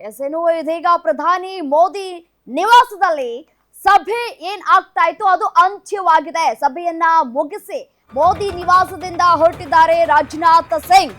S ಏನು ಇದೀಗ ಪ್ರಧಾನಿ ಮೋದಿ ನಿವಾಸದಲ್ಲಿ ಸಭೆ ಏನ್ ಆಗ್ತಾ ಇತ್ತು ಅದು ಅಂತ್ಯವಾಗಿದೆ. ಸಭೆಯನ್ನ ಮುಗಿಸಿ ಮೋದಿ ನಿವಾಸದಿಂದ ಹೊರಟಿದ್ದಾರೆ ರಾಜನಾಥ್ ಸಿಂಗ್.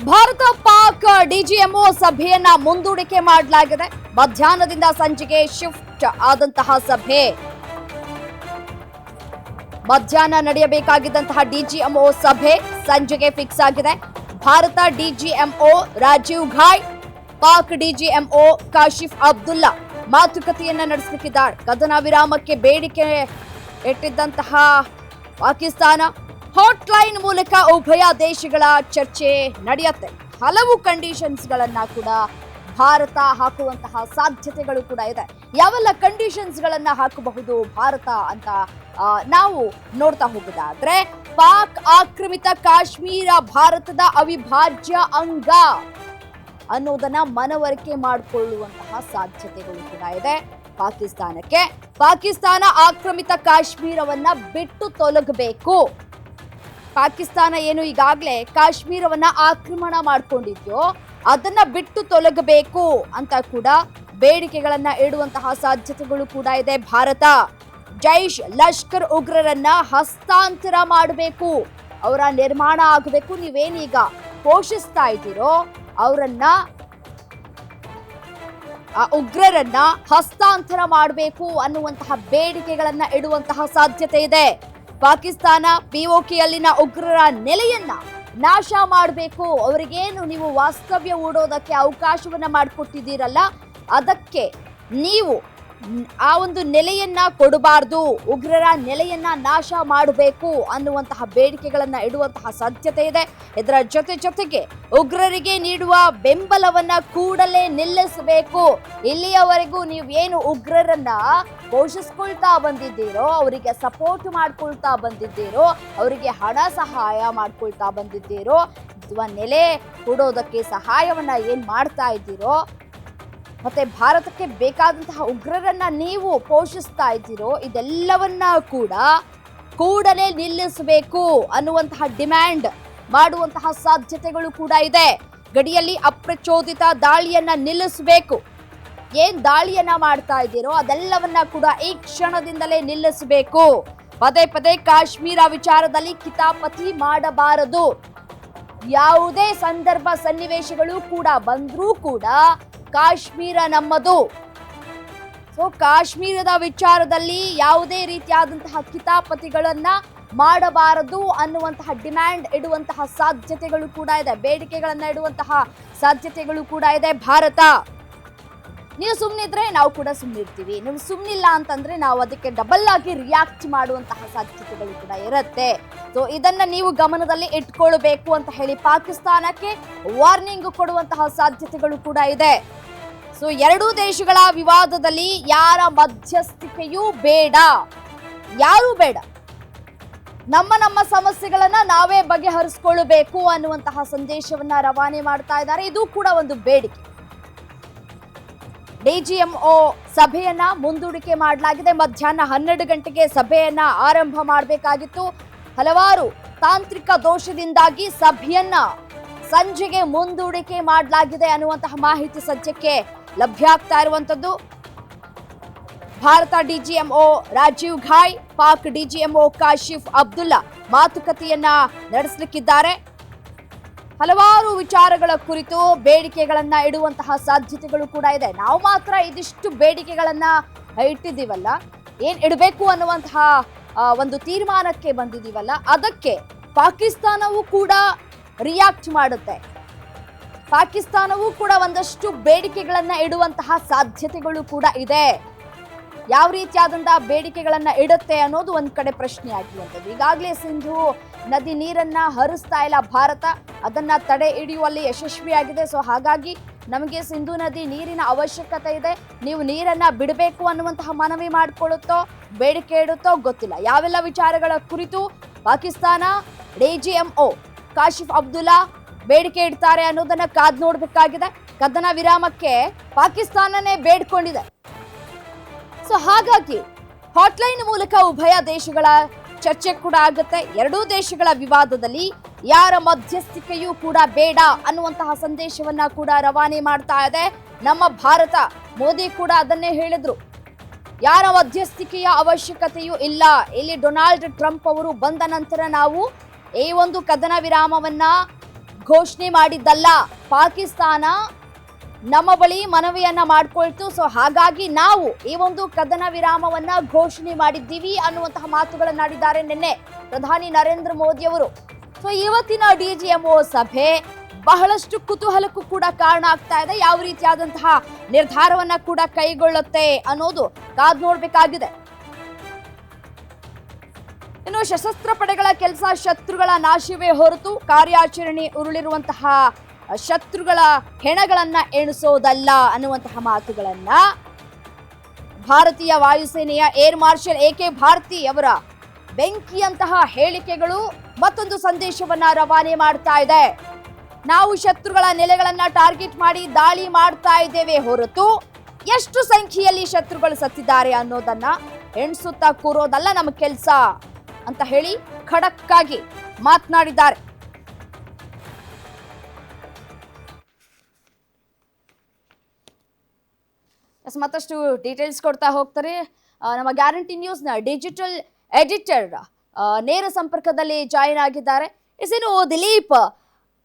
ಭಾರತ ಪಾಕ್ ಡಿಜಿಎಂಒ ಸಭೆಯನ್ನ ಮುಂದೂಡಿಕೆ ಮಾಡಲಾಗಿದೆ. ಮಧ್ಯಾಹ್ನದಿಂದ ಸಂಜೆಗೆ ಶಿಫ್ಟ್ ಆದಂತಹ ಸಭೆ. ಮಧ್ಯಾಹ್ನ ನಡೆಯಬೇಕಾಗಿದ್ದಂತಹ ಡಿಜಿಎಂಒ ಸಭೆ ಸಂಜೆಗೆ ಫಿಕ್ಸ್ ಆಗಿದೆ. ಭಾರತ ಡಿಜಿಎಂಒ ರಾಜೀವ್ ಘಾಯ್, ಪಾಕ್ ಡಿಜಿಎಂಒ ಕಾಶಿಫ್ ಅಬ್ದುಲ್ಲಾ ಮಾತುಕತೆಯನ್ನ ನಡೆಸಲಿದ್ದಾರೆ. ಕದನ ವಿರಾಮಕ್ಕೆ ಬೇಡಿಕೆ ಇಟ್ಟಿದ್ದಂತಹ ಪಾಕಿಸ್ತಾನ ಹಾಟ್ಲೈನ್ ಮೂಲಕ ಉಭಯ ದೇಶಗಳ ಚರ್ಚೆ ನಡೆಯುತ್ತೆ. ಹಲವು ಕಂಡೀಷನ್ಸ್ ಗಳನ್ನ ಕೂಡ ಭಾರತ ಹಾಕುವಂತಹ ಸಾಧ್ಯತೆಗಳು ಕೂಡ ಇದೆ. ಯಾವೆಲ್ಲ ಕಂಡೀಷನ್ಸ್ ಗಳನ್ನ ಹಾಕಬಹುದು ಭಾರತ ಅಂತ ನಾವು ನೋಡ್ತಾ ಹೋಗೋದಾದ್ರೆ, ಪಾಕ್ ಆಕ್ರಮಿತ ಕಾಶ್ಮೀರ ಭಾರತದ ಅವಿಭಾಜ್ಯ ಅಂಗ ಅನ್ನೋದನ್ನ ಮನವರಿಕೆ ಮಾಡಿಕೊಳ್ಳುವಂತಹ ಸಾಧ್ಯತೆಗಳು ಕೂಡ ಇದೆ ಪಾಕಿಸ್ತಾನಕ್ಕೆ. ಪಾಕಿಸ್ತಾನ ಆಕ್ರಮಿತ ಕಾಶ್ಮೀರವನ್ನ ಬಿಟ್ಟು ತೊಲಗಬೇಕು. ಪಾಕಿಸ್ತಾನ ಏನು ಈಗಾಗಲೇ ಕಾಶ್ಮೀರವನ್ನ ಆಕ್ರಮಣ ಮಾಡ್ಕೊಂಡಿದ್ಯೋ ಅದನ್ನ ಬಿಟ್ಟು ತೊಲಗಬೇಕು ಅಂತ ಕೂಡ ಬೇಡಿಕೆಗಳನ್ನ ಇಡುವಂತಹ ಸಾಧ್ಯತೆಗಳು ಕೂಡ ಇದೆ ಭಾರತ. ಜೈಷ್ ಲಷ್ಕರ್ ಉಗ್ರರನ್ನ ಹಸ್ತಾಂತರ ಮಾಡಬೇಕು, ಅವರ ನಿರ್ಮಾಣ ಆಗಬೇಕು. ನೀವೇನೀಗ ಪೋಷಿಸ್ತಾ ಇದ್ದೀರೋ ಅವರನ್ನ, ಆ ಉಗ್ರರನ್ನ ಹಸ್ತಾಂತರ ಮಾಡಬೇಕು ಅನ್ನುವಂತಹ ಬೇಡಿಕೆಗಳನ್ನ ಇಡುವಂತಹ ಸಾಧ್ಯತೆ ಇದೆ. ಪಾಕಿಸ್ತಾನ ಪಿಒಕೆಯಲ್ಲಿನ ಉಗ್ರರ ನೆಲೆಯನ್ನ ನಾಶ ಮಾಡಬೇಕು. ಅವರಿಗೇನು ನೀವು ವಾಸ್ತವ್ಯ ಹೂಡೋದಕ್ಕೆ ಅವಕಾಶವನ್ನ ಮಾಡಿಕೊಟ್ಟಿದ್ದೀರಲ್ಲ, ಅದಕ್ಕೆ ನೀವು ಆ ಒಂದು ನೆಲೆಯನ್ನ ಕೊಡಬಾರ್ದು, ಉಗ್ರರ ನೆಲೆಯನ್ನ ನಾಶ ಮಾಡಬೇಕು ಅನ್ನುವಂತಹ ಬೇಡಿಕೆಗಳನ್ನ ಇಡುವಂತಹ ಸಾಧ್ಯತೆ ಇದೆ. ಇದರ ಜೊತೆಗೆ ಉಗ್ರರಿಗೆ ನೀಡುವ ಬೆಂಬಲವನ್ನ ಕೂಡಲೇ ನಿಲ್ಲಿಸಬೇಕು. ಇಲ್ಲಿಯವರೆಗೂ ನೀವು ಏನು ಉಗ್ರರನ್ನ ಪೋಷಿಸ್ಕೊಳ್ತಾ ಬಂದಿದ್ದೀರೋ, ಅವರಿಗೆ ಸಪೋರ್ಟ್ ಮಾಡ್ಕೊಳ್ತಾ ಬಂದಿದ್ದೀರೋ, ಅವರಿಗೆ ಹಣ ಸಹಾಯ ಮಾಡ್ಕೊಳ್ತಾ ಬಂದಿದ್ದೀರೋ, ಅಥವಾ ನೆಲೆ ಕೊಡೋದಕ್ಕೆ ಸಹಾಯವನ್ನ ಏನ್ ಮಾಡ್ತಾ ಇದ್ದೀರೋ, ಮತ್ತೆ ಭಾರತಕ್ಕೆ ಬೇಕಾದಂತಹ ಉಗ್ರರನ್ನ ನೀವು ಪೋಷಿಸ್ತಾ ಇದ್ದೀರೋ, ಇದೆಲ್ಲವನ್ನ ಕೂಡ ಕೂಡಲೇ ನಿಲ್ಲಿಸಬೇಕು ಅನ್ನುವಂತಹ ಡಿಮ್ಯಾಂಡ್ ಮಾಡುವಂತಹ ಸಾಧ್ಯತೆಗಳು ಕೂಡ ಇದೆ. ಗಡಿಯಲ್ಲಿ ಅಪ್ರಚೋದಿತ ದಾಳಿಯನ್ನ ನಿಲ್ಲಿಸಬೇಕು. ಏನ್ ದಾಳಿಯನ್ನ ಮಾಡ್ತಾ ಇದ್ದೀರೋ ಅದೆಲ್ಲವನ್ನ ಕೂಡ ಈ ಕ್ಷಣದಿಂದಲೇ ನಿಲ್ಲಿಸಬೇಕು. ಪದೇ ಪದೇ ಕಾಶ್ಮೀರ ವಿಚಾರದಲ್ಲಿ ಕಿತಾಪತಿ ಮಾಡಬಾರದು. ಯಾವುದೇ ಸಂದರ್ಭ ಸನ್ನಿವೇಶಗಳು ಕೂಡ ಬಂದ್ರೂ ಕೂಡ ಕಾಶ್ಮೀರ ನಮ್ಮದು. ಸೊ ಕಾಶ್ಮೀರದ ವಿಚಾರದಲ್ಲಿ ಯಾವುದೇ ರೀತಿಯಾದಂತಹ ಕಿತಾಪತಿಗಳನ್ನ ಮಾಡಬಾರದು ಅನ್ನುವಂತಹ ಡಿಮ್ಯಾಂಡ್ ಇಡುವಂತಹ ಸಾಧ್ಯತೆಗಳು ಕೂಡ ಇದೆ. ಬೇಡಿಕೆಗಳನ್ನ ಇಡುವಂತಹ ಸಾಧ್ಯತೆಗಳು ಕೂಡ ಇದೆ ಭಾರತ. ನೀವು ಸುಮ್ಮನಿದ್ರೆ ನಾವು ಕೂಡ ಸುಮ್ಮನಿರ್ತೀವಿ, ನೀವು ಸುಮ್ಮನಿಲ್ಲ ಅಂತಂದ್ರೆ ನಾವು ಅದಕ್ಕೆ ಡಬಲ್ ಆಗಿ ರಿಯಾಕ್ಟ್ ಮಾಡುವಂತಹ ಸಾಧ್ಯತೆಗಳು ಕೂಡ ಇರುತ್ತೆ. ಸೊ ಇದನ್ನ ನೀವು ಗಮನದಲ್ಲಿ ಇಟ್ಕೊಳ್ಬೇಕು ಅಂತ ಹೇಳಿ ಪಾಕಿಸ್ತಾನಕ್ಕೆ ವಾರ್ನಿಂಗ್ ಕೊಡುವಂತಹ ಸಾಧ್ಯತೆಗಳು ಕೂಡ ಇದೆ. ಸೊ ಎರಡೂ ದೇಶಗಳ ವಿವಾದದಲ್ಲಿ ಯಾರ ಮಧ್ಯಸ್ಥಿಕೆಯೂ ಬೇಡ, ಯಾರೂ ಬೇಡ. ನಮ್ಮ ಸಮಸ್ಯೆಗಳನ್ನ ನಾವೇ ಬಗೆಹರಿಸಿಕೊಳ್ಳಬೇಕು ಅನ್ನುವಂತಹ ಸಂದೇಶವನ್ನ ರವಾನೆ ಮಾಡ್ತಾ ಇದ್ದಾರೆ. ಇದು ಕೂಡ ಒಂದು ಬೇಡಿಕೆ. ಡಿಜಿಎಂಒ ಸಭೆಯನ್ನ ಮುಂದೂಡಿಕೆ ಮಾಡಲಾಗಿದೆ. ಮಧ್ಯಾಹ್ನ 12 ಗಂಟೆಗೆ ಸಭೆಯನ್ನ ಆರಂಭ ಮಾಡಬೇಕಾಗಿತ್ತು. ಹಲವಾರು ತಾಂತ್ರಿಕ ದೋಷದಿಂದಾಗಿ ಸಭೆಯನ್ನ ಸಂಜೆಗೆ ಮುಂದೂಡಿಕೆ ಮಾಡಲಾಗಿದೆ ಅನ್ನುವಂತಹ ಮಾಹಿತಿ ಸದ್ಯಕ್ಕೆ ಲಭ್ಯ ಆಗ್ತಾ ಇರುವಂತದ್ದು. ಭಾರತ ಡಿಜಿಎಂಒ ರಾಜೀವ್ ಘಾಯ್, ಪಾಕ್ ಡಿಜಿಎಂಒ ಕಾಶಿಫ್ ಅಬ್ದುಲ್ಲಾ ಮಾತುಕತೆಯನ್ನ ನಡೆಸಲಿಕ್ಕಿದ್ದಾರೆ. ಹಲವಾರು ವಿಚಾರಗಳ ಕುರಿತು ಬೇಡಿಕೆಗಳನ್ನ ಇಡುವಂತಹ ಸಾಧ್ಯತೆಗಳು ಕೂಡ ಇದೆ. ನಾವು ಮಾತ್ರ ಇದಿಷ್ಟು ಬೇಡಿಕೆಗಳನ್ನ ಇಟ್ಟಿದ್ದೀವಲ್ಲ, ಏನ್ ಇಡಬೇಕು ಅನ್ನುವಂತಹ ಒಂದು ತೀರ್ಮಾನಕ್ಕೆ ಬಂದಿದ್ದೀವಲ್ಲ, ಅದಕ್ಕೆ ಪಾಕಿಸ್ತಾನವೂ ಕೂಡ ರಿಯಾಕ್ಟ್ ಮಾಡುತ್ತೆ. ಪಾಕಿಸ್ತಾನವೂ ಕೂಡ ಒಂದಷ್ಟು ಬೇಡಿಕೆಗಳನ್ನ ಇಡುವಂತಹ ಸಾಧ್ಯತೆಗಳು ಕೂಡ ಇದೆ. ಯಾವ ರೀತಿಯಾದಂತಹ ಬೇಡಿಕೆಗಳನ್ನ ಇಡುತ್ತೆ ಅನ್ನೋದು ಒಂದ್ ಕಡೆ ಪ್ರಶ್ನೆ ಆಗಿರುವಂಥದ್ದು. ಈಗಾಗಲೇ ಸಿಂಧು ನದಿ ನೀರನ್ನ ಹರಿಸ್ತಾ ಇಲ್ಲ ಭಾರತ, ಅದನ್ನ ತಡೆ ಹಿಡಿಯುವಲ್ಲಿ ಯಶಸ್ವಿಯಾಗಿದೆ. ಸೊ ಹಾಗಾಗಿ ನಮಗೆ ಸಿಂಧು ನದಿ ನೀರಿನ ಅವಶ್ಯಕತೆ ಇದೆ, ನೀವು ನೀರನ್ನ ಬಿಡಬೇಕು ಅನ್ನುವಂತಹ ಮನವಿ ಮಾಡಿಕೊಳ್ಳುತ್ತೋ ಬೇಡಿಕೆ ಇಡುತ್ತೋ ಗೊತ್ತಿಲ್ಲ. ಯಾವೆಲ್ಲ ವಿಚಾರಗಳ ಕುರಿತು ಪಾಕಿಸ್ತಾನ ಡಿಜಿಎಂಒ ಕಾಶಿಫ್ ಅಬ್ದುಲ್ಲಾ ಬೇಡಿಕೆ ಇಡ್ತಾರೆ ಅನ್ನೋದನ್ನ ಕಾದ್ ನೋಡ್ಬೇಕಾಗಿದೆ. ಕದನ ವಿರಾಮಕ್ಕೆ ಪಾಕಿಸ್ತಾನನೇ ಬೇಡ್ಕೊಂಡಿದೆ. ಸೊ ಹಾಗಾಗಿ ಹಾಟ್ಲೈನ್ ಮೂಲಕ ಉಭಯ ದೇಶಗಳ ಚರ್ಚೆ ಕೂಡ ಆಗುತ್ತೆ. ಎರಡೂ ದೇಶಗಳ ವಿವಾದದಲ್ಲಿ ಯಾರ ಮಧ್ಯಸ್ಥಿಕೆಯೂ ಕೂಡ ಬೇಡ ಅನ್ನುವಂತಹ ಸಂದೇಶವನ್ನ ಕೂಡ ರವಾನೆ ಮಾಡ್ತಾ ಇದೆ ನಮ್ಮ ಭಾರತ. ಮೋದಿ ಕೂಡ ಅದನ್ನೇ ಹೇಳಿದ್ರು, ಯಾರ ಮಧ್ಯಸ್ಥಿಕೆಯ ಅವಶ್ಯಕತೆಯೂ ಇಲ್ಲ. ಇಲ್ಲಿ ಡೊನಾಲ್ಡ್ ಟ್ರಂಪ್ ಅವರು ಬಂದ ನಂತರ ನಾವು ಈ ಒಂದು ಕದನ ವಿರಾಮವನ್ನ ಘೋಷಣೆ ಮಾಡಿದ್ದಲ್ಲ, ಪಾಕಿಸ್ತಾನ ನಮ್ಮ ಬಳಿ ಮನವಿಯನ್ನ ಮಾಡ್ಕೊಳ್ತು. ಸೊ ಹಾಗಾಗಿ ನಾವು ಈ ಒಂದು ಕದನ ವಿರಾಮವನ್ನ ಘೋಷಣೆ ಮಾಡಿದ್ದೀವಿ ಅನ್ನುವಂತಹ ಮಾತುಗಳನ್ನಾಡಿದ್ದಾರೆ ನಿನ್ನೆ ಪ್ರಧಾನಿ ನರೇಂದ್ರ ಮೋದಿ ಅವರು. ಸೊ ಇವತ್ತಿನ ಡಿಜಿಎಂಒ ಸಭೆ ಬಹಳಷ್ಟು ಕುತೂಹಲಕ್ಕೂ ಕೂಡ ಕಾರಣ ಆಗ್ತಾ ಇದೆ. ಯಾವ ರೀತಿಯಾದಂತಹ ನಿರ್ಧಾರವನ್ನ ಕೂಡ ಕೈಗೊಳ್ಳುತ್ತೆ ಅನ್ನೋದು ಕಾದ್ ನೋಡ್ಬೇಕಾಗಿದೆ. ಇನ್ನು ಸಶಸ್ತ್ರ ಪಡೆಗಳ ಕೆಲಸ ಶತ್ರುಗಳ ನಾಶವೇ ಹೊರತು ಕಾರ್ಯಾಚರಣೆ ಉರುಳಿರುವಂತಹ ಶತ್ರುಗಳ ಹೆಣಗಳನ್ನ ಎಣಿಸೋದಲ್ಲ ಅನ್ನುವಂತಹ ಮಾತುಗಳನ್ನ ಭಾರತೀಯ ವಾಯುಸೇನೆಯ ಏರ್ ಮಾರ್ಷಲ್ ಎಕೆ ಭಾರತಿ ಅವರ ಬೆಂಕಿಯಂತಹ ಹೇಳಿಕೆಗಳು ಮತ್ತೊಂದು ಸಂದೇಶವನ್ನ ರವಾನೆ ಮಾಡ್ತಾ ಇದೆ. ನಾವು ಶತ್ರುಗಳ ನೆಲೆಗಳನ್ನ ಟಾರ್ಗೆಟ್ ಮಾಡಿ ದಾಳಿ ಮಾಡ್ತಾ ಇದ್ದೇವೆ ಹೊರತು ಎಷ್ಟು ಸಂಖ್ಯೆಯಲ್ಲಿ ಶತ್ರುಗಳು ಸತ್ತಿದ್ದಾರೆ ಅನ್ನೋದನ್ನ ಎಣಿಸುತ್ತಾ ಕೂರೋದಲ್ಲ ನಮ್ಮ ಕೆಲಸ ಅಂತ ಹೇಳಿ ಖಡಕ್ ಆಗಿ ಮಾತನಾಡಿದ್ದಾರೆ. ಮತ್ತಷ್ಟು ಡೀಟೇಲ್ಸ್ ಕೊಡ್ತಾ ಹೋಗ್ತಾರೆ ನಮ್ಮ ಗ್ಯಾರಂಟಿ ನ್ಯೂಸ್ನ ಡಿಜಿಟಲ್ ಎಡಿಟರ್ ನೇರ ಸಂಪರ್ಕದಲ್ಲಿ ಜಾಯಿನ್ ಆಗಿದ್ದಾರೆ. ಇನ್ನು ದಿಲೀಪ್,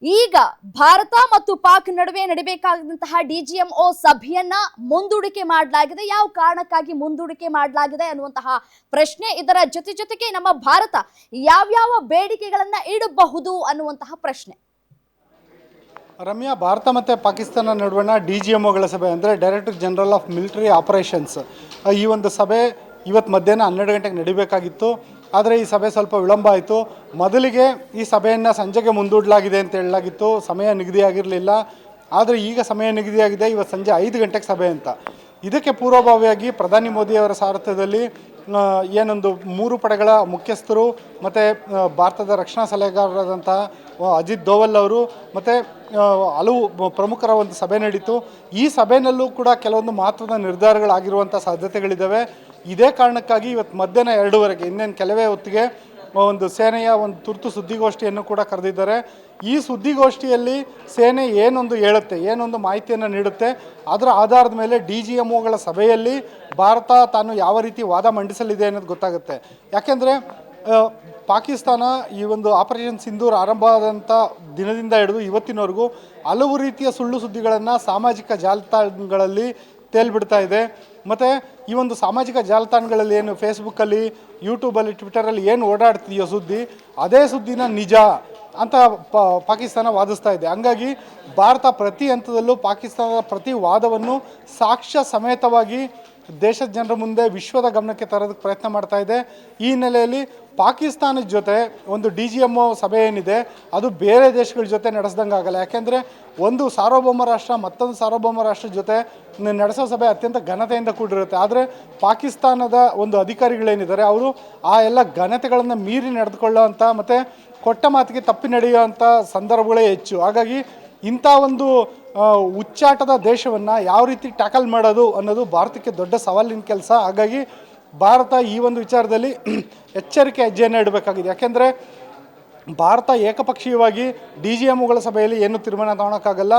ಈಗ ಭಾರತ ಮತ್ತು ಪಾಕ್ ನಡುವೆ ನಡೀಬೇಕಾದಂತಹ ಡಿಜಿಎಂಒ ಸಭೆಯನ್ನ ಮುಂದೂಡಿಕೆ ಮಾಡಲಾಗಿದೆ. ಯಾವ ಕಾರಣಕ್ಕಾಗಿ ಮುಂದೂಡಿಕೆ ಮಾಡಲಾಗಿದೆ ಅನ್ನುವಂತಹ ಪ್ರಶ್ನೆ, ಇದರ ಜೊತೆಗೆ ನಮ್ಮ ಭಾರತ ಯಾವ್ಯಾವ ಬೇಡಿಕೆಗಳನ್ನ ಇಡಬಹುದು ಅನ್ನುವಂತಹ ಪ್ರಶ್ನೆ. ರಮ್ಯಾ, ಭಾರತ ಮತ್ತು ಪಾಕಿಸ್ತಾನ ನಡುವಣ ಡಿಜಿಎಂಒಗಳ ಸಭೆ ಅಂದರೆ director general of military operations, ಈ ಒಂದು ಸಭೆ ಇವತ್ತು ಮಧ್ಯಾಹ್ನ 12 ಗಂಟೆಗೆ ನಡೀಬೇಕಾಗಿತ್ತು. ಆದರೆ ಈ ಸಭೆ ಸ್ವಲ್ಪ ವಿಳಂಬ ಆಯಿತು. ಮೊದಲಿಗೆ ಈ ಸಭೆಯನ್ನು ಸಂಜೆಗೆ ಮುಂದೂಡಲಾಗಿದೆ ಅಂತ ಹೇಳಲಾಗಿತ್ತು, ಸಮಯ ನಿಗದಿಯಾಗಿರಲಿಲ್ಲ. ಆದರೆ ಈಗ ಸಮಯ ನಿಗದಿಯಾಗಿದೆ, ಇವತ್ತು ಸಂಜೆ 5 ಗಂಟೆಗೆ ಸಭೆ ಅಂತ. ಇದಕ್ಕೆ ಪೂರ್ವಭಾವಿಯಾಗಿ ಪ್ರಧಾನಿ ಮೋದಿಯವರ ಸಾರಥ್ಯದಲ್ಲಿ ಏನೊಂದು 3 ಪಡೆಗಳ ಮುಖ್ಯಸ್ಥರು ಮತ್ತು ಭಾರತದ ರಕ್ಷಣಾ ಸಲಹೆಗಾರರಾದಂತಹ ಅಜಿತ್ ದೋವಲ್ ಅವರು ಮತ್ತು ಹಲವು ಪ್ರಮುಖರ ಒಂದು ಸಭೆ ನಡೀತು. ಈ ಸಭೆಯಲ್ಲೂ ಕೂಡ ಕೆಲವೊಂದು ಮಹತ್ವದ ನಿರ್ಧಾರಗಳಾಗಿರುವಂಥ ಸಾಧ್ಯತೆಗಳಿದ್ದಾವೆ. ಇದೇ ಕಾರಣಕ್ಕಾಗಿ ಇವತ್ತು ಮಧ್ಯಾಹ್ನ 2:15 ಇನ್ನೇನು ಕೆಲವೇ ಹೊತ್ತಿಗೆ ಒಂದು ಸೇನೆಯ ಒಂದು ತುರ್ತು ಸುದ್ದಿಗೋಷ್ಠಿಯನ್ನು ಕೂಡ ಕರೆದಿದ್ದಾರೆ. ಈ ಸುದ್ದಿಗೋಷ್ಠಿಯಲ್ಲಿ ಸೇನೆ ಏನೊಂದು ಹೇಳುತ್ತೆ, ಏನೊಂದು ಮಾಹಿತಿಯನ್ನು ನೀಡುತ್ತೆ, ಅದರ ಆಧಾರದ ಮೇಲೆ ಡಿಜಿಎಂಒಗಳ ಸಭೆಯಲ್ಲಿ ಭಾರತ ತಾನು ಯಾವ ರೀತಿ ವಾದ ಮಂಡಿಸಲಿದೆ ಅನ್ನೋದು ಗೊತ್ತಾಗುತ್ತೆ. ಯಾಕೆಂದರೆ ಪಾಕಿಸ್ತಾನ ಈ ಒಂದು ಆಪರೇಷನ್ ಸಿಂಧೂರ್ ಆರಂಭ ಆದಂಥ ದಿನದಿಂದ ಹಿಡಿದು ಇವತ್ತಿನವರೆಗೂ ಹಲವು ರೀತಿಯ ಸುಳ್ಳು ಸುದ್ದಿಗಳನ್ನು ಸಾಮಾಜಿಕ ಜಾಲತಾಣಗಳಲ್ಲಿ ತೇಲ್ಬಿಡ್ತಾ ಇದೆ. ಮತ್ತು ಈ ಒಂದು ಸಾಮಾಜಿಕ ಜಾಲತಾಣಗಳಲ್ಲಿ ಏನು ಫೇಸ್ಬುಕ್ಕಲ್ಲಿ, ಯೂಟ್ಯೂಬಲ್ಲಿ, ಟ್ವಿಟರಲ್ಲಿ ಏನು ಓಡಾಡ್ತಿದೆಯೋ ಸುದ್ದಿ, ಅದೇ ಸುದ್ದಿನ ನಿಜ ಅಂತ ಪಾಕಿಸ್ತಾನ ವಾದಿಸ್ತಾ ಇದೆ. ಹಂಗಾಗಿ ಭಾರತ ಪ್ರತಿ ಹಂತದಲ್ಲೂ ಪಾಕಿಸ್ತಾನದ ಪ್ರತಿ ವಾದವನ್ನು ಸಾಕ್ಷ್ಯ ಸಮೇತವಾಗಿ ದೇಶದ ಜನರ ಮುಂದೆ ವಿಶ್ವದ ಗಮನಕ್ಕೆ ತರೋದಕ್ಕೆ ಪ್ರಯತ್ನ ಮಾಡ್ತಾ ಇದೆ. ಈ ಹಿನ್ನೆಲೆಯಲ್ಲಿ ಪಾಕಿಸ್ತಾನದ ಜೊತೆ ಒಂದು ಡಿಜಿಎಂಒ ಸಭೆ ಏನಿದೆ ಅದು ಬೇರೆ ದೇಶಗಳ ಜೊತೆ ನಡೆಸ್ದಂಗೆ ಆಗಲ್ಲ. ಯಾಕೆಂದರೆ ಒಂದು ಸಾರ್ವಭೌಮ ರಾಷ್ಟ್ರ ಮತ್ತೊಂದು ಸಾರ್ವಭೌಮ ರಾಷ್ಟ್ರದ ಜೊತೆ ನಡೆಸೋ ಸಭೆ ಅತ್ಯಂತ ಘನತೆಯಿಂದ ಕೂಡಿರುತ್ತೆ. ಆದರೆ ಪಾಕಿಸ್ತಾನದ ಒಂದು ಅಧಿಕಾರಿಗಳೇನಿದ್ದಾರೆ ಅವರು ಆ ಎಲ್ಲ ಘನತೆಗಳನ್ನು ಮೀರಿ ನಡೆದುಕೊಳ್ಳೋ ಅಂಥ ಮತ್ತು ಕೊಟ್ಟ ಮಾತಿಗೆ ತಪ್ಪಿ ನಡೆಯುವಂಥ ಸಂದರ್ಭಗಳೇ ಹೆಚ್ಚು. ಹಾಗಾಗಿ ಇಂಥ ಒಂದು ಉಚ್ಚಾಟದ ದೇಶವನ್ನು ಯಾವ ರೀತಿ ಟ್ಯಾಕಲ್ ಮಾಡೋದು ಅನ್ನೋದು ಭಾರತಕ್ಕೆ ದೊಡ್ಡ ಸವಾಲಿನ ಕೆಲಸ. ಹಾಗಾಗಿ ಭಾರತ ಈ ಒಂದು ವಿಚಾರದಲ್ಲಿ ಎಚ್ಚರಿಕೆ ಹೆಜ್ಜೆಯನ್ನು ಇಡಬೇಕಾಗಿದೆ. ಯಾಕೆಂದರೆ ಭಾರತ ಏಕಪಕ್ಷೀಯವಾಗಿ ಡಿಜಿಎಂಒಗಳ ಸಭೆಯಲ್ಲಿ ಏನು ತೀರ್ಮಾನ ತಗೊಳಕ್ಕಾಗಲ್ಲ.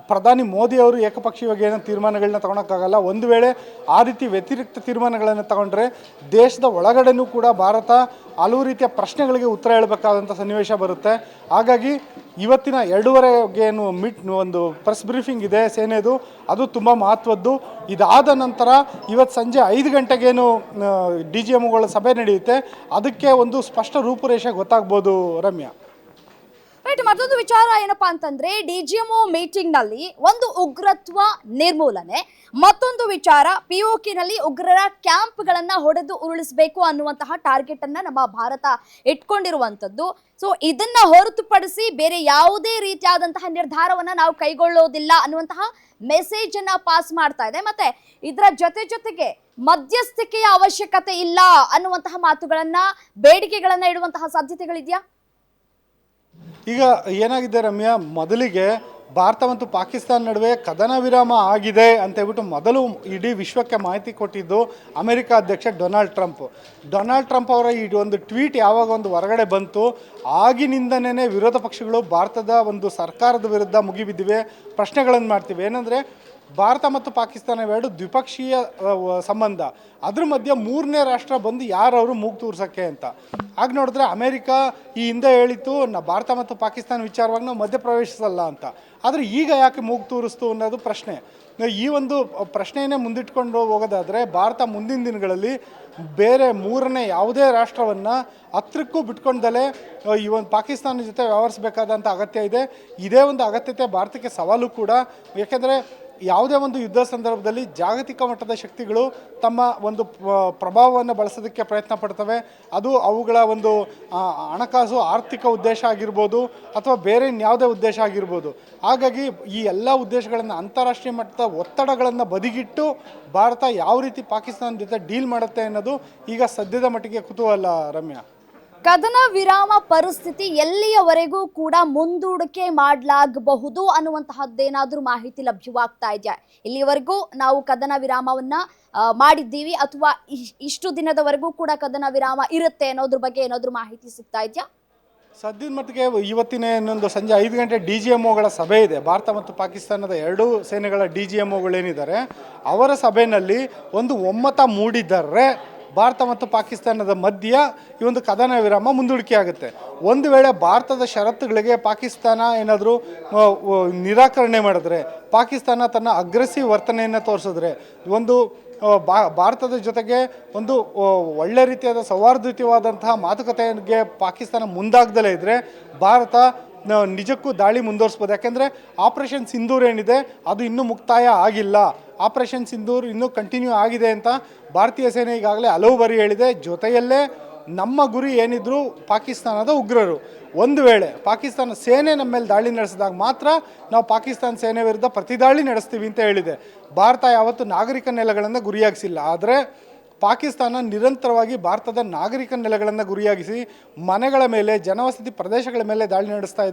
ಪ್ರಧಾನಿ ಮೋದಿಯವರು ಏಕಪಕ್ಷೀಯವಾಗಿ ಏನೋ ತೀರ್ಮಾನಗಳನ್ನ ತಗೊಳಕ್ಕಾಗಲ್ಲ. ಒಂದು ವೇಳೆ ಆ ರೀತಿ ವ್ಯತಿರಿಕ್ತ ತೀರ್ಮಾನಗಳನ್ನು ತಗೊಂಡ್ರೆ ದೇಶದ ಒಳಗಡೆನೂ ಕೂಡ ಭಾರತ ಹಲವು ರೀತಿಯ ಪ್ರಶ್ನೆಗಳಿಗೆ ಉತ್ತರ ಹೇಳಬೇಕಾದಂಥ ಸನ್ನಿವೇಶ ಬರುತ್ತೆ. ಹಾಗಾಗಿ ಇವತ್ತಿನ 2:30ಗೆ ಏನು ಒಂದು ಪ್ರೆಸ್ ಬ್ರೀಫಿಂಗ್ ಇದೆ ಸೇನೆದು, ಅದು ತುಂಬ ಮಹತ್ವದ್ದು. ಇದಾದ ನಂತರ ಇವತ್ತು ಸಂಜೆ 5 ಗಂಟೆಗೇನು ಡಿಜಿಎಂಒಗಳ ಸಭೆ ನಡೆಯುತ್ತೆ, ಅದಕ್ಕೆ ಒಂದು ಸ್ಪಷ್ಟ ರೂಪುರೇಷೆ ಗೊತ್ತಾಗ್ಬೋದು ರಮ್ಯಾ. ರೈಟ್, ಮತ್ತೊಂದು ವಿಚಾರ ಏನಪ್ಪಾ ಅಂತಂದ್ರೆ ಡಿಜಿಎಂಒ ಮೀಟಿಂಗ್ ನಲ್ಲಿ ಒಂದು ಉಗ್ರತ್ವ ನಿರ್ಮೂಲನೆ, ಮತ್ತೊಂದು ವಿಚಾರ ಪಿಒಕೆ ನಲ್ಲಿ ಉಗ್ರರ ಕ್ಯಾಂಪ್ ಗಳನ್ನ ಹೊಡೆದು ಉರುಳಿಸಬೇಕು ಅನ್ನುವಂತಹ ಟಾರ್ಗೆಟ್ ಅನ್ನ ನಮ್ಮ ಭಾರತ ಇಟ್ಕೊಂಡಿರುವಂತದ್ದು. ಸೊ ಇದನ್ನ ಹೊರತುಪಡಿಸಿ ಬೇರೆ ಯಾವುದೇ ರೀತಿಯಾದಂತಹ ನಿರ್ಧಾರವನ್ನ ನಾವು ಕೈಗೊಳ್ಳೋದಿಲ್ಲ ಅನ್ನುವಂತಹ ಮೆಸೇಜ್ ಅನ್ನ ಪಾಸ್ ಮಾಡ್ತಾ ಇದೆ. ಮತ್ತೆ ಇದರ ಜೊತೆಗೆ ಮಧ್ಯಸ್ಥಿಕೆಯ ಅವಶ್ಯಕತೆ ಇಲ್ಲ ಅನ್ನುವಂತಹ ಮಾತುಗಳನ್ನ, ಬೇಡಿಕೆಗಳನ್ನ ಇಡುವಂತಹ ಸಾಧ್ಯತೆಗಳಿದೆಯಾ? ಈಗ ಏನಾಗಿದೆ ರಮ್ಯಾ, ಮೊದಲಿಗೆ ಭಾರತ ಮತ್ತು ಪಾಕಿಸ್ತಾನ ನಡುವೆ ಕದನ ವಿರಾಮ ಆಗಿದೆ ಅಂತ ಹೇಳ್ಬಿಟ್ಟು ಮೊದಲು ಇಡೀ ವಿಶ್ವಕ್ಕೆ ಮಾಹಿತಿ ಕೊಟ್ಟಿದ್ದು ಅಮೆರಿಕ ಅಧ್ಯಕ್ಷ ಡೊನಾಲ್ಡ್ ಟ್ರಂಪ್ ಅವರ ಈ ಒಂದು ಟ್ವೀಟ್ ಯಾವಾಗ ಒಂದು ಹೊರಗಡೆ ಬಂತು, ಆಗಿನಿಂದನೇ ವಿರೋಧ ಪಕ್ಷಗಳು ಭಾರತದ ಒಂದು ಸರ್ಕಾರದ ವಿರುದ್ಧ ಮುಗಿಬಿದ್ದಿವೆ, ಪ್ರಶ್ನೆಗಳನ್ನು ಮಾಡ್ತಿವೆ. ಏನಂದರೆ ಭಾರತ ಮತ್ತು ಪಾಕಿಸ್ತಾನ ಇವೆರಡು ದ್ವಿಪಕ್ಷೀಯ ಸಂಬಂಧ, ಅದ್ರ ಮಧ್ಯೆ ಮೂರನೇ ರಾಷ್ಟ್ರ ಬಂದು ಯಾರವರು ಮೂಗು ತೂರ್ಸೋಕ್ಕೆ ಅಂತ. ಆಗ ನೋಡಿದ್ರೆ ಅಮೇರಿಕ ಈ ಹಿಂದೆ ಹೇಳಿತ್ತು ಭಾರತ ಮತ್ತು ಪಾಕಿಸ್ತಾನ ವಿಚಾರವಾಗಿ ನಾವು ಮಧ್ಯಪ್ರವೇಶಿಸಲ್ಲ ಅಂತ. ಆದರೆ ಈಗ ಯಾಕೆ ಮೂಗು ತೂರಿಸ್ತು ಅನ್ನೋದು ಪ್ರಶ್ನೆ. ಈ ಒಂದು ಪ್ರಶ್ನೆಯನ್ನೇ ಮುಂದಿಟ್ಕೊಂಡು ಹೋಗೋದಾದರೆ ಭಾರತ ಮುಂದಿನ ದಿನಗಳಲ್ಲಿ ಬೇರೆ ಮೂರನೇ ಯಾವುದೇ ರಾಷ್ಟ್ರವನ್ನು ಹತ್ರಕ್ಕೂ ಬಿಟ್ಕೊಂಡಲೇ ಈ ಒಂದು ಪಾಕಿಸ್ತಾನ ಜೊತೆ ವ್ಯವಹರಿಸಬೇಕಾದಂಥ ಅಗತ್ಯ ಇದೆ. ಇದೇ ಒಂದು ಅಗತ್ಯತೆ ಭಾರತಕ್ಕೆ ಸವಾಲು ಕೂಡ. ಯಾಕೆಂದರೆ ಯಾವುದೇ ಒಂದು ಯುದ್ಧ ಸಂದರ್ಭದಲ್ಲಿ ಜಾಗತಿಕ ಮಟ್ಟದ ಶಕ್ತಿಗಳು ತಮ್ಮ ಒಂದು ಪ್ರಭಾವವನ್ನು ಬಳಸೋದಕ್ಕೆ ಪ್ರಯತ್ನ ಪಡ್ತವೆ. ಅದು ಅವುಗಳ ಒಂದು ಹಣಕಾಸು ಆರ್ಥಿಕ ಉದ್ದೇಶ ಆಗಿರ್ಬೋದು ಅಥವಾ ಬೇರೆ ಇನ್ಯಾವುದೇ ಉದ್ದೇಶ ಆಗಿರ್ಬೋದು. ಹಾಗಾಗಿ ಈ ಎಲ್ಲ ಉದ್ದೇಶಗಳನ್ನು, ಅಂತಾರಾಷ್ಟ್ರೀಯ ಮಟ್ಟದ ಒತ್ತಡಗಳನ್ನು ಬದಿಗಿಟ್ಟು ಭಾರತ ಯಾವ ರೀತಿ ಪಾಕಿಸ್ತಾನ ಜೊತೆ ಡೀಲ್ ಮಾಡುತ್ತೆ ಅನ್ನೋದು ಈಗ ಸದ್ಯದ ಮಟ್ಟಿಗೆ ಕುತೂಹಲ ರಮ್ಯಾ. ಕದನ ವಿರಾಮ ಪರಿಸ್ಥಿತಿ ಎಲ್ಲಿಯವರೆಗೂ ಕೂಡ ಮುಂದೂಡಿಕೆ ಮಾಡಲಾಗಬಹುದು ಅನ್ನುವಂತಹದ್ದೇನಾದ್ರೂ ಮಾಹಿತಿ ಲಭ್ಯವಾಗ್ತಾ ಇದೆಯಾ? ಇಲ್ಲಿವರೆಗೂ ನಾವು ಕದನ ವಿರಾಮವನ್ನ ಮಾಡಿದ್ದೀವಿ ಅಥವಾ ಇಷ್ಟು ದಿನದವರೆಗೂ ಕೂಡ ಕದನ ವಿರಾಮ ಇರುತ್ತೆ ಅನ್ನೋದ್ರ ಬಗ್ಗೆ ಏನಾದ್ರೂ ಮಾಹಿತಿ ಸಿಗ್ತಾ ಇದೆಯಾ? ಸದ್ಯದ ಮಟ್ಟಿಗೆ ಇವತ್ತಿನ ಇನ್ನೊಂದು ಸಂಜೆ 5 ಗಂಟೆ DGMOಗಳ ಸಭೆ ಇದೆ. ಭಾರತ ಮತ್ತು ಪಾಕಿಸ್ತಾನದ ಎರಡೂ ಸೇನೆಗಳ DGMOಗಳೇನಿದ್ದಾರೆ ಅವರ ಸಭೆಯಲ್ಲಿ ಒಂದು ಒಮ್ಮತ ಮೂಡಿದರೆ ಭಾರತ ಮತ್ತು ಪಾಕಿಸ್ತಾನದ ಮಧ್ಯ ಈ ಒಂದು ಕದನ ವಿರಾಮ ಮುಂದೂಡಿಕೆ ಆಗುತ್ತೆ. ಒಂದು ವೇಳೆ ಭಾರತದ ಷರತ್ತುಗಳಿಗೆ ಪಾಕಿಸ್ತಾನ ಏನಾದರೂ ನಿರಾಕರಣೆ ಮಾಡಿದ್ರೆ, ಪಾಕಿಸ್ತಾನ ತನ್ನ ಅಗ್ರೆಸಿವ್ ವರ್ತನೆಯನ್ನು ತೋರಿಸಿದ್ರೆ, ಒಂದು ಭಾರತದ ಜೊತೆಗೆ ಒಂದು ಒಳ್ಳೆ ರೀತಿಯಾದ ಸೌಹಾರ್ದಯುತವಾದಂತಹ ಮಾತುಕತೆಗೆ ಪಾಕಿಸ್ತಾನ ಮುಂದಾಗ್ದಲೇ ಇದ್ದರೆ ಭಾರತ ನಿಜಕ್ಕೂ ದಾಳಿ ಮುಂದುವರಿಸ್ಬೋದು. ಯಾಕೆಂದರೆ ಆಪರೇಷನ್ ಸಿಂಧೂರ್ ಏನಿದೆ ಅದು ಇನ್ನೂ ಮುಕ್ತಾಯ ಆಗಿಲ್ಲ. ಆಪರೇಷನ್ ಸಿಂಧೂರ್ ಇನ್ನೂ ಕಂಟಿನ್ಯೂ ಆಗಿದೆ ಅಂತ ಭಾರತೀಯ ಸೇನೆ ಈಗಾಗಲೇ ಹಲವು ಬಾರಿ ಹೇಳಿದೆ. ಜೊತೆಯಲ್ಲೇ ನಮ್ಮ ಗುರಿ ಏನಿದ್ರು ಪಾಕಿಸ್ತಾನದ ಉಗ್ರರು. ಒಂದು ವೇಳೆ ಪಾಕಿಸ್ತಾನ ಸೇನೆ ನಮ್ಮ ಮೇಲೆ ದಾಳಿ ನಡೆಸಿದಾಗ ಮಾತ್ರ ನಾವು ಪಾಕಿಸ್ತಾನ ಸೇನೆ ವಿರುದ್ಧ ಪ್ರತಿದಾಳಿ ನಡೆಸ್ತೀವಿ ಅಂತ ಹೇಳಿದೆ. ಭಾರತ ಯಾವತ್ತೂ ನಾಗರಿಕ ನೆಲೆಗಳನ್ನು ಗುರಿಯಾಗಿಸಿಲ್ಲ. ಆದರೆ ಪಾಕಿಸ್ತಾನ ನಿರಂತರವಾಗಿ ಭಾರತದ ನಾಗರಿಕ ನೆಲೆಗಳನ್ನು ಗುರಿಯಾಗಿಸಿ ಮನೆಗಳ ಮೇಲೆ, ಜನವಸತಿ ಪ್ರದೇಶಗಳ ಮೇಲೆ ದಾಳಿ ನಡೆಸ್ತಾ ಇದೆ.